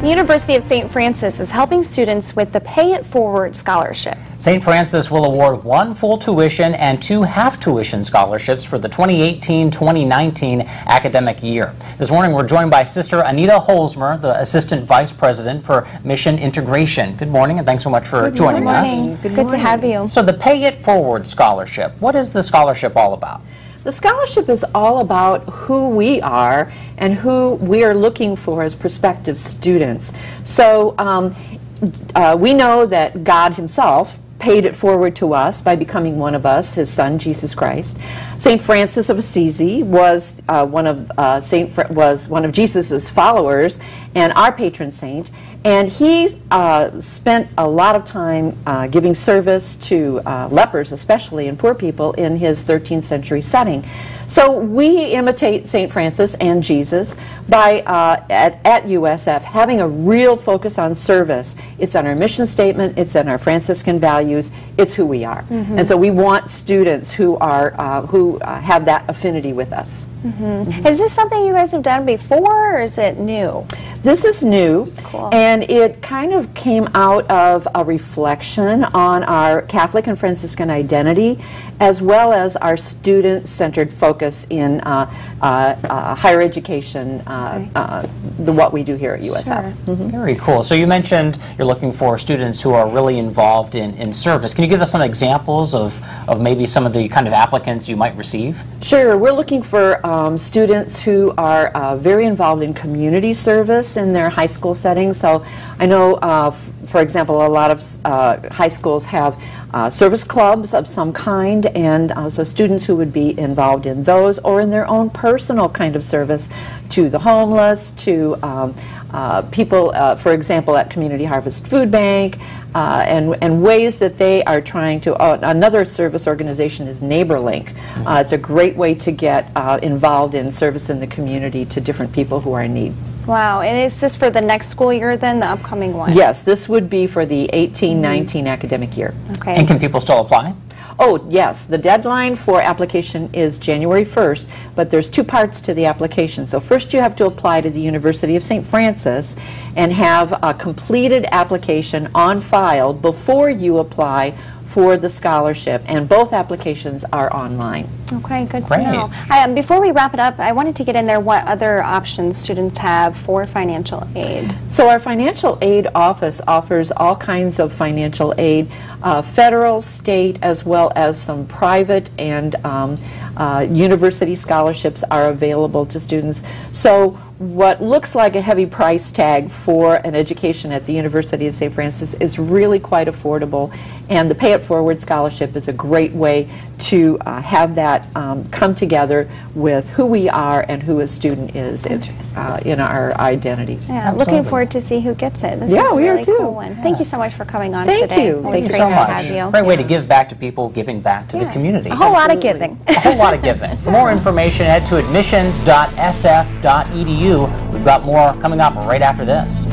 The University of St. Francis is helping students with the Pay It Forward scholarship. St. Francis will award 1 full tuition and 2 half tuition scholarships for the 2018-2019 academic year. This morning we're joined by Sister Anita Holzmer, the Assistant Vice President for Mission Integration. Good morning and thanks so much for joining us. Good to have you. So the Pay It Forward scholarship, what is the scholarship all about? The scholarship is all about who we are and who we are looking for as prospective students. So we know that God Himself paid it forward to us by becoming one of us, His Son, Jesus Christ. St. Francis of Assisi was one of Jesus's followers and our patron saint, and he spent a lot of time giving service to lepers, especially, and poor people in his 13th century setting. So we imitate St. Francis and Jesus by, at USF, having a real focus on service. It's on our mission statement, it's in our Franciscan values, it's who we are. And so we want students who are have that affinity with us. Is this something you guys have done before, or is it new? This is new, Cool. And it kind of came out of a reflection on our Catholic and Franciscan identity, as well as our student-centered focus in higher education, what we do here at USF. Sure. Very cool. So you mentioned you're looking for students who are really involved in service. Can you give us some examples of maybe some of the kind of applicants you might receive? Sure. We're looking for students who are very involved in community service in their high school setting. So I know, for example, a lot of high schools have service clubs of some kind, and so students who would be involved in those or in their own personal kind of service to the homeless, to people, for example, at Community Harvest Food Bank, and ways that they are trying to, another service organization is NeighborLink. It's a great way to get involved in service in the community to different people who are in need. Wow, and is this for the next school year then, the upcoming one? Yes, this would be for the 18-19 academic year. Okay. And can people still apply? Oh, yes. The deadline for application is January 1st, but there's 2 parts to the application. So first you have to apply to the University of St. Francis and have a completed application on file before you apply for the scholarship, and both applications are online. Okay, good Great. to know. Before we wrap it up, I wanted to get in there what other options students have for financial aid. So our financial aid office offers all kinds of financial aid, federal, state, as well as some private and university scholarships are available to students. So what looks like a heavy price tag for an education at the University of St. Francis is really quite affordable, and the Pay It Forward scholarship is a great way to have that come together with who we are and who a student is in our identity. Yeah, looking forward to see who gets it. This is a we really are too. cool one. Thank you so much for coming on Thank today. you. It was Thank you great so to much. have you. Great way to give back to people, giving back to the community. A whole lot of Absolutely. giving. A whole lot of giving. For more information, head to admissions.sf.edu. We've got more coming up right after this.